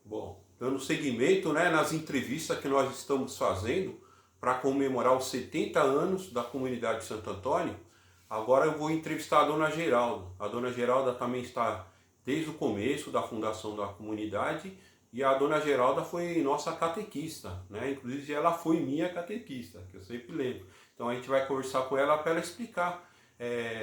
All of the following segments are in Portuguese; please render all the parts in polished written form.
Bom, dando seguimento, né, nas entrevistas que nós estamos fazendo para comemorar os 70 anos da comunidade de Santo Antônio, agora eu vou entrevistar a dona Geralda. A dona Geralda também está desde o começo da fundação da comunidade e a dona Geralda foi nossa catequista, né? Inclusive ela foi minha catequista, que eu sempre lembro. Então a gente vai conversar com ela para ela explicar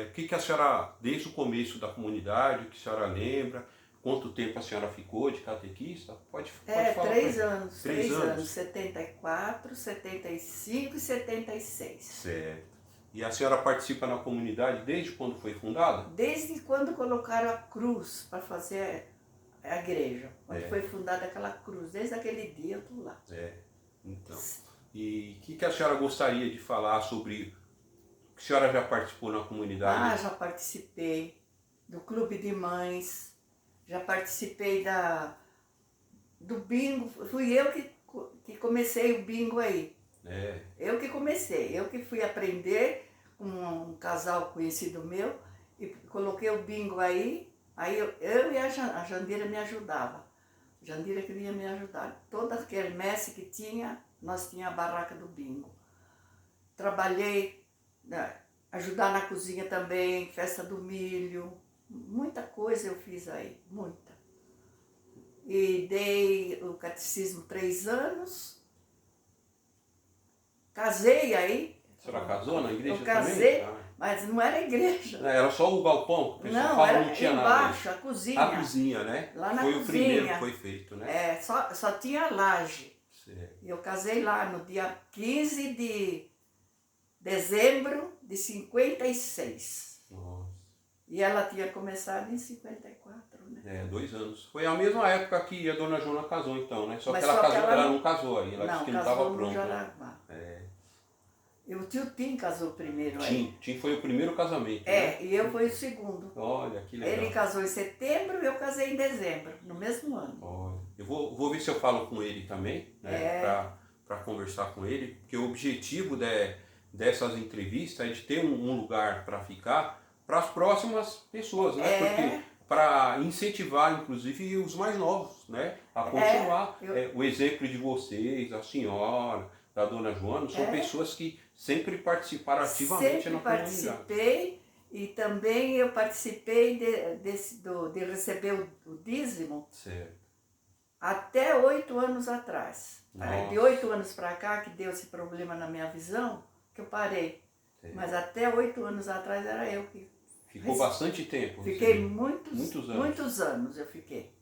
o que a senhora, desde o começo da comunidade, o que a senhora lembra, quanto tempo a senhora ficou de catequista? Pode falar. 3 anos, 3 anos. 74, 75 e 76. Certo. E a senhora participa na comunidade desde quando foi fundada? Desde quando colocaram a cruz para fazer a igreja. Quando foi fundada aquela cruz, desde aquele dia eu estou lá. Então. E o que a senhora gostaria de falar sobre o que a senhora já participou na comunidade? Já participei do clube de mães, já participei do bingo. Fui eu que comecei o bingo aí. Eu que comecei, eu que fui aprender com um casal conhecido meu e coloquei o bingo aí. Aí eu e a Jandira me ajudava. A Jandira queria me ajudar. Toda a quermesse que tinha, nós tínhamos a barraca do bingo. Trabalhei, ajudar na cozinha também, festa do milho. Muita coisa eu fiz aí, muita. E dei o catecismo 3 anos. Casei aí. A senhora casou na igreja eu casei, também? mas não era igreja. Era só o galpão? Não, era não tinha embaixo, nada. a cozinha. A cozinha, né? Lá na foi cozinha. O primeiro que foi feito, né? Só tinha laje. Certo. E eu casei lá no dia 15 de dezembro de 56. Nossa. E ela tinha começado em 54, né? 2 anos. Foi a mesma época que a dona Jona casou, então, né? Só que ela, só que ela não casou aí, ela disse que não estava no pronta. Jaraguá. E o tio Tim casou primeiro aí. Tim foi o primeiro casamento. E eu fui o segundo. Olha, que legal. Ele casou em setembro e eu casei em dezembro, no mesmo ano. Olha, eu vou ver se eu falo com ele também, né? Para conversar com ele, porque o objetivo dessas entrevistas é de ter um lugar para ficar para as próximas pessoas, né? Porque para incentivar, inclusive, os mais novos, né? A continuar. O exemplo de vocês, a senhora, da dona Joana, são pessoas que sempre participaram ativamente na comunidade. Sempre participei e também eu participei de receber o dízimo. Certo. Até 8 anos atrás. Nossa. De 8 anos para cá, que deu esse problema na minha visão, que eu parei. Mas até 8 anos atrás era eu que... Ficou bastante tempo. Fiquei muitos anos eu fiquei.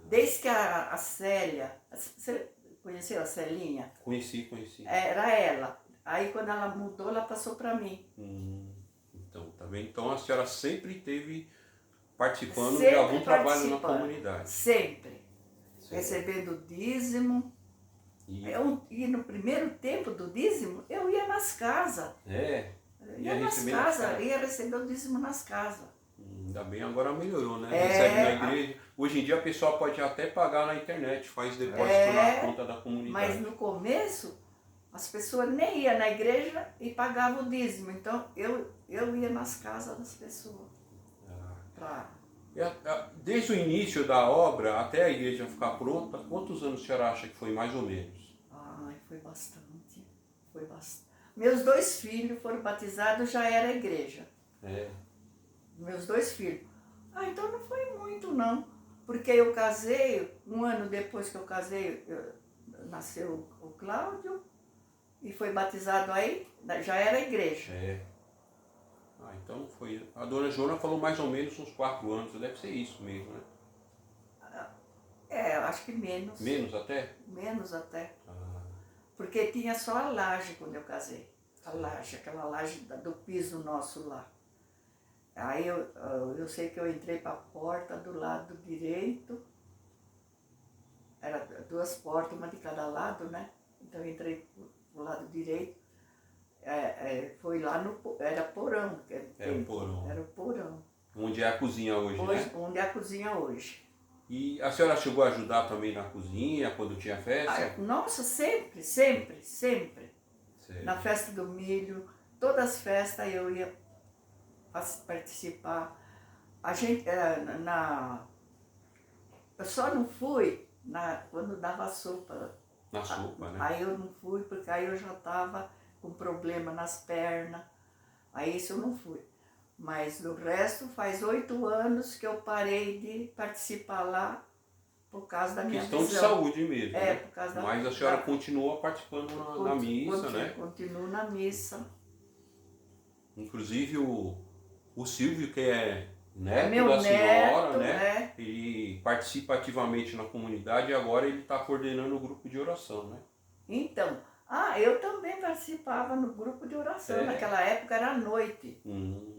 Desde que a Célia... Você conheceu a Celinha? Conheci. Era ela. Aí quando ela mudou, ela passou para mim. Então, tá bem? Então a senhora sempre esteve participando de algum trabalho na comunidade. Sempre. Recebendo dízimo. E no primeiro tempo do dízimo, eu ia nas casas. Ia receber o dízimo nas casas. Ainda bem, agora melhorou, né? Recebe na igreja. Hoje em dia a pessoa pode até pagar na internet, faz depósito na conta da comunidade. Mas no começo, as pessoas nem iam na igreja e pagavam o dízimo. Então eu ia nas casas das pessoas. Desde o início da obra até a igreja ficar pronta, quantos anos a senhora acha que foi mais ou menos? Foi bastante. Meus 2 filhos foram batizados, já era igreja. Meus 2 filhos. Então não foi muito não. Porque eu casei, 1 ano depois que eu casei, nasceu o Cláudio e foi batizado aí, já era igreja. Então foi. A dona Joana falou mais ou menos uns 4 anos, deve ser isso mesmo, né? Acho que menos. Menos até? Menos até. Porque tinha só a laje quando eu casei. A laje, aquela laje do piso nosso lá. Aí eu sei que eu entrei para a porta do lado direito. Era 2 portas, uma de cada lado, né? Então eu entrei pro lado direito. Foi lá era porão. Era o porão. Era o porão. Onde é a cozinha hoje, né? Onde é a cozinha hoje. E a senhora chegou a ajudar também na cozinha, quando tinha festa? Nossa, sempre. Na festa do milho, todas as festas eu ia participar. A gente, eu só não fui quando dava sopa. Na sopa, né? Aí eu não fui, porque aí eu já estava com problema nas pernas. Aí isso eu não fui. Mas do resto, faz 8 anos que eu parei de participar lá por causa da minha questão visão. de saúde mesmo, né? Por causa Mas a senhora continua participando na missa, né? Continuo na missa. Inclusive o Silvio, que é neto meu da senhora, neto, né? E participa ativamente na comunidade e agora ele está coordenando o grupo de oração, né? Então, eu também participava no grupo de oração. Naquela época era à noite.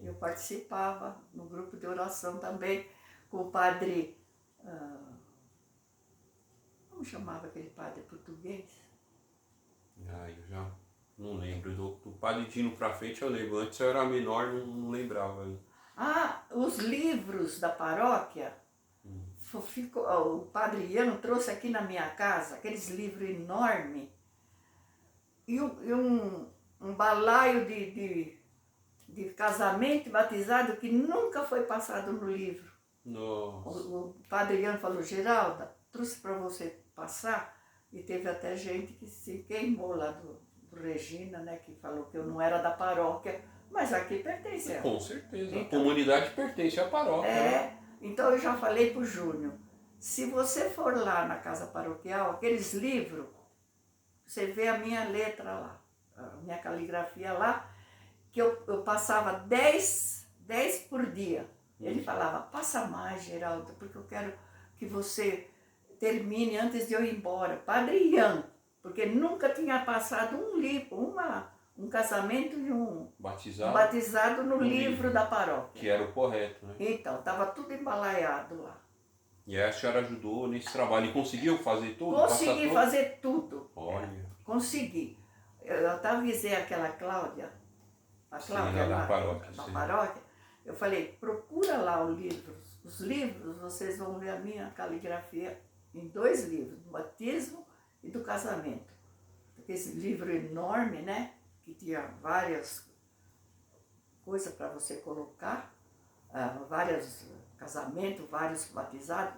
Eu participava no grupo de oração também com o padre... como chamava aquele padre português? Eu já não lembro. Do padre Dino pra frente eu lembro. Antes eu era menor, não lembrava. Os livros da paróquia... o padre Ian trouxe aqui na minha casa aqueles livros enormes e um balaio de casamento e batizado que nunca foi passado no livro. Nossa. O padre Ian falou, Geralda, trouxe para você passar, e teve até gente que se queimou lá do Regina, né, que falou que eu não era da paróquia, mas aqui pertence. Com certeza, então, a comunidade pertence à paróquia. Né? Então eu já falei para o Júnior, se você for lá na casa paroquial, aqueles livros, você vê a minha letra lá, a minha caligrafia lá, que eu passava 10 por dia. Ele falava, passa mais, Geraldo, porque eu quero que você termine antes de eu ir embora. Padre Ian, porque nunca tinha passado um livro, um casamento e um batizado no livro da paróquia. Que era o correto, né? Então, estava tudo embalaiado lá. E aí a senhora ajudou nesse trabalho e conseguiu fazer tudo? Consegui fazer tudo. Olha. Consegui. Eu até avisei aquela Cláudia, da paróquia. Da paróquia. Eu falei, procura lá os livros, vocês vão ver a minha caligrafia em 2 livros, do batismo e do casamento. Esse livro enorme, né? Que tinha várias coisas para você colocar, vários casamentos, vários batizados.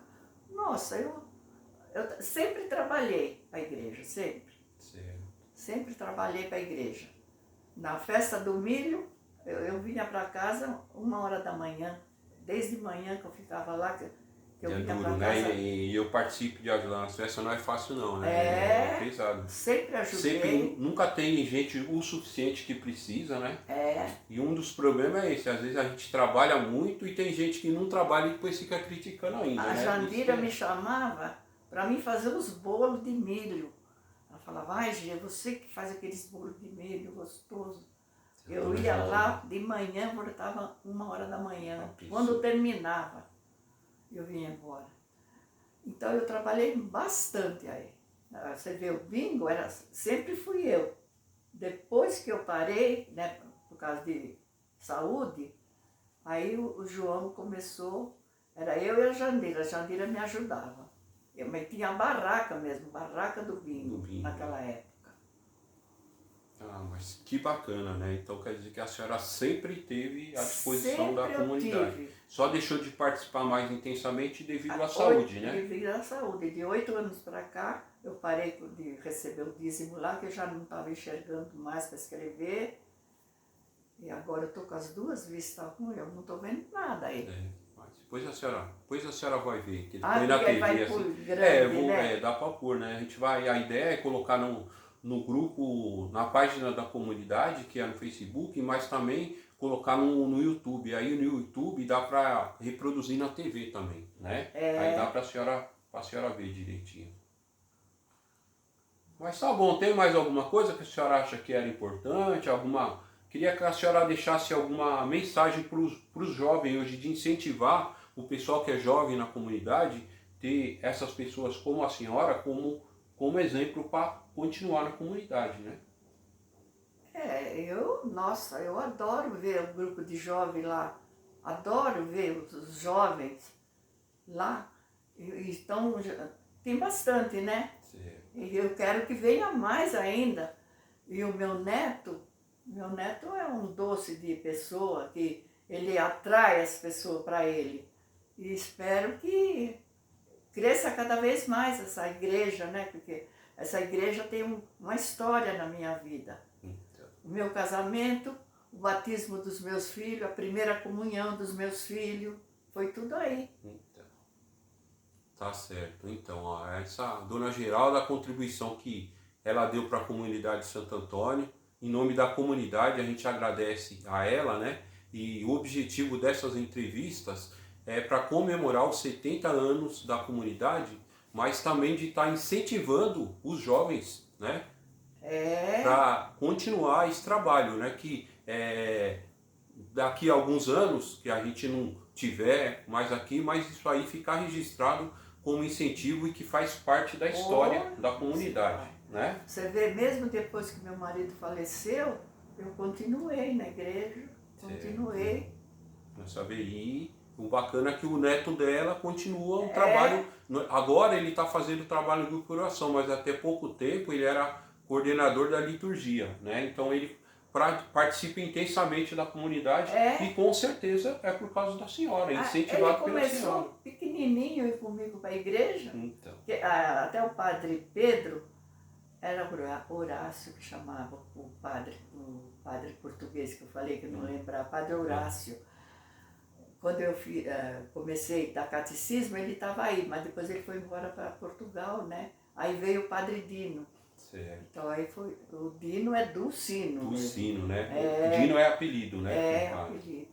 Nossa, eu sempre trabalhei para a igreja, sempre. Certo. Sempre trabalhei para a igreja. Na festa do milho, eu vinha para casa 1h da manhã, desde manhã que eu ficava lá, que eu vinha para casa. Né? E eu participo de ajudar nas festas, não é fácil não, né? É pesado. Sempre ajudei. Sempre, nunca tem gente o suficiente que precisa, né? E um dos problemas é esse, às vezes a gente trabalha muito e tem gente que não trabalha e depois fica criticando ainda, A né? Jandira me chamava para mim fazer os bolos de milho. Ela falava, Gê, você que faz aqueles bolos de milho gostoso. Eu ia lá de manhã, voltava 1h da manhã. Quando terminava, eu vinha embora. Então eu trabalhei bastante aí. Você vê, o bingo sempre fui eu. Depois que eu parei, né, por causa de saúde, aí o João começou, era eu e a Jandira me ajudava. Mas tinha a barraca mesmo, barraca do bingo, naquela época. Mas que bacana, né? Então quer dizer que a senhora sempre teve à disposição da comunidade. Só deixou de participar mais intensamente devido à saúde, né? Devido à saúde. De 8 anos para cá, eu parei de receber o dízimo lá, que eu já não estava enxergando mais para escrever. E agora eu estou com as 2 vistas ruins, eu não estou vendo nada aí. Depois a senhora vai ver. Que põe na TV vai assim. Grande, né? Dá para pôr, né? A ideia é colocar no grupo, na página da comunidade, que é no Facebook, mas também colocar no YouTube. Aí no YouTube dá para reproduzir na TV também, né? Aí dá para a senhora ver direitinho. Mas tá bom, tem mais alguma coisa que a senhora acha que era importante? Queria que a senhora deixasse alguma mensagem para os jovens hoje, de incentivar o pessoal que é jovem na comunidade, ter essas pessoas como a senhora como exemplo para continuar na comunidade, né? Eu adoro ver o grupo de jovens lá, adoro ver os jovens lá, tem bastante, né? Certo. E eu quero que venha mais ainda. E o meu neto é um doce de pessoa, que ele atrai as pessoas para ele. E espero que cresça cada vez mais essa igreja, né? Porque essa igreja tem uma história na minha vida. Então. O meu casamento, o batismo dos meus filhos, a primeira comunhão dos meus filhos, foi tudo aí. Então, tá certo. Então, ó, essa Dona Geralda, a contribuição que ela deu para a comunidade de Santo Antônio, em nome da comunidade, a gente agradece a ela, né? E o objetivo dessas entrevistas é para comemorar os 70 anos da comunidade, mas também de estar incentivando os jovens, né? Para continuar esse trabalho, né? Que daqui a alguns anos, que a gente não tiver mais aqui, mas isso aí ficar registrado como incentivo e que faz parte da história da comunidade, né? Você vê, mesmo depois que meu marido faleceu, eu continuei na igreja, continuei. E o bacana é que o neto dela continua um trabalho. Agora ele está fazendo trabalho de curação, mas até pouco tempo ele era coordenador da liturgia, né? Então ele participa intensamente da comunidade e com certeza é por causa da senhora, incentivado pela senhora. Ele começou pequenininho ir comigo para a igreja, então. Até o padre Pedro, era Horácio que chamava o padre português que eu falei, que eu não lembrava, padre Horácio. Quando eu comecei a dar catecismo, ele estava aí, mas depois ele foi embora para Portugal, né? Aí veio o padre Dino. Certo. Então aí foi, o Dino é do Sino. Do Sino, né? O Dino é apelido, né? É apelido.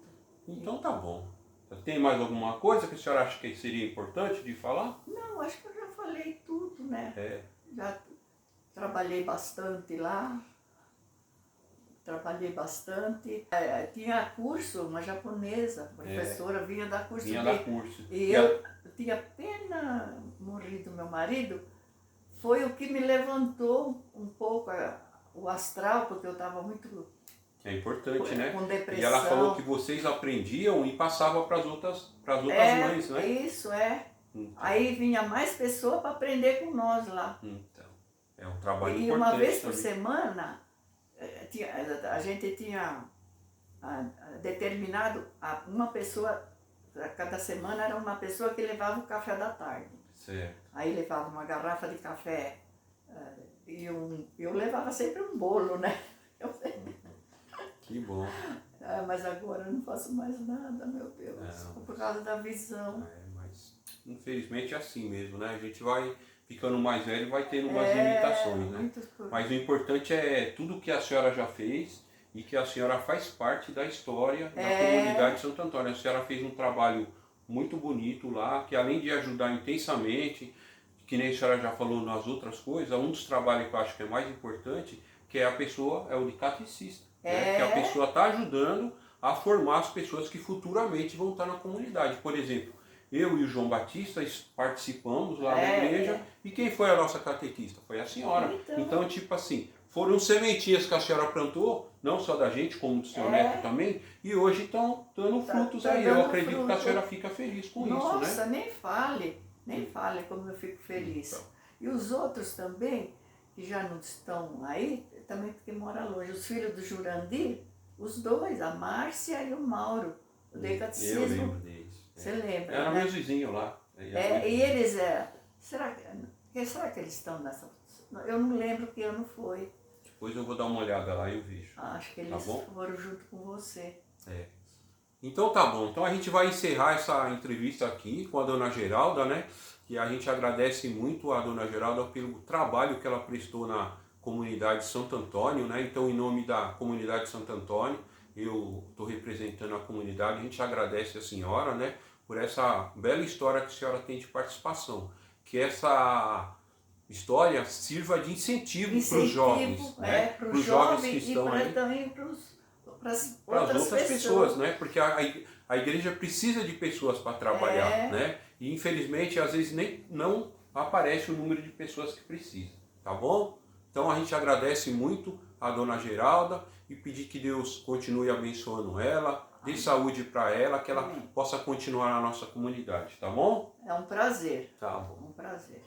Então tá bom. Tem mais alguma coisa que a senhora acha que seria importante de falar? Não, acho que eu já falei tudo, né? Já trabalhei bastante lá. Trabalhei bastante. Tinha curso, uma japonesa, professora, vinha dar curso. E eu tinha pena morrido meu marido. Foi o que me levantou um pouco o astral, porque eu estava muito... É importante, né? Com depressão. E ela falou que vocês aprendiam e passavam para as outras mães, né? Isso, Então. Aí vinha mais pessoas para aprender com nós lá. Então, é um trabalho importante. E uma vez por também. semana, a gente tinha determinado uma pessoa, cada semana era uma pessoa que levava o café da tarde. Certo. Aí levava uma garrafa de café e eu levava sempre um bolo, né? Que bom. Mas agora eu não faço mais nada, meu Deus, por causa da visão. Mas infelizmente é assim mesmo, né? A gente vai ficando mais velho e vai tendo umas limitações, né? Mas o importante é tudo que a senhora já fez e que a senhora faz parte da história da comunidade de Santo Antônio. A senhora fez um trabalho muito bonito lá, que além de ajudar intensamente, que nem a senhora já falou nas outras coisas, um dos trabalhos que eu acho que é mais importante, que é a pessoa, é o de catecista. Né? Que a pessoa está ajudando a formar as pessoas que futuramente vão estar na comunidade. Por exemplo, eu e o João Batista participamos lá da igreja e quem foi a nossa catequista? Foi a senhora. Então, tipo assim, foram sementinhas que a senhora plantou, não só da gente, como do seu neto também, e hoje estão dando frutos aí. Eu acredito que a senhora fica feliz com isso, né? Nossa, nem fale como eu fico feliz. Então. E os outros também, que já não estão aí, também porque moram longe. Os filhos do Jurandir, os dois, a Márcia e o Mauro. Eu dei catecismo. Eu lembro deles. Você lembra, Era né? meus vizinhos lá. E eles, será que eles estão nessa... Eu não lembro que ano foi. Depois eu vou dar uma olhada lá e eu vejo. Acho que eles foram junto com você. Então tá bom. Então a gente vai encerrar essa entrevista aqui com a Dona Geralda, né? E a gente agradece muito a Dona Geralda pelo trabalho que ela prestou na comunidade de Santo Antônio, né? Então, em nome da comunidade de Santo Antônio, eu estou representando a comunidade, a gente agradece a senhora, né? Por essa bela história que a senhora tem de participação. Que essa história sirva de incentivo para os jovens, né? Para os jovens que estão aí. E também para as outras pessoas, né? Porque a igreja precisa de pessoas para trabalhar, né? E infelizmente às vezes não aparece o número de pessoas que precisam, tá bom? Então a gente agradece muito a Dona Geralda e pedir que Deus continue abençoando ela, dê saúde para ela, que ela possa continuar na nossa comunidade, tá bom? É um prazer. Tá bom. Um prazer.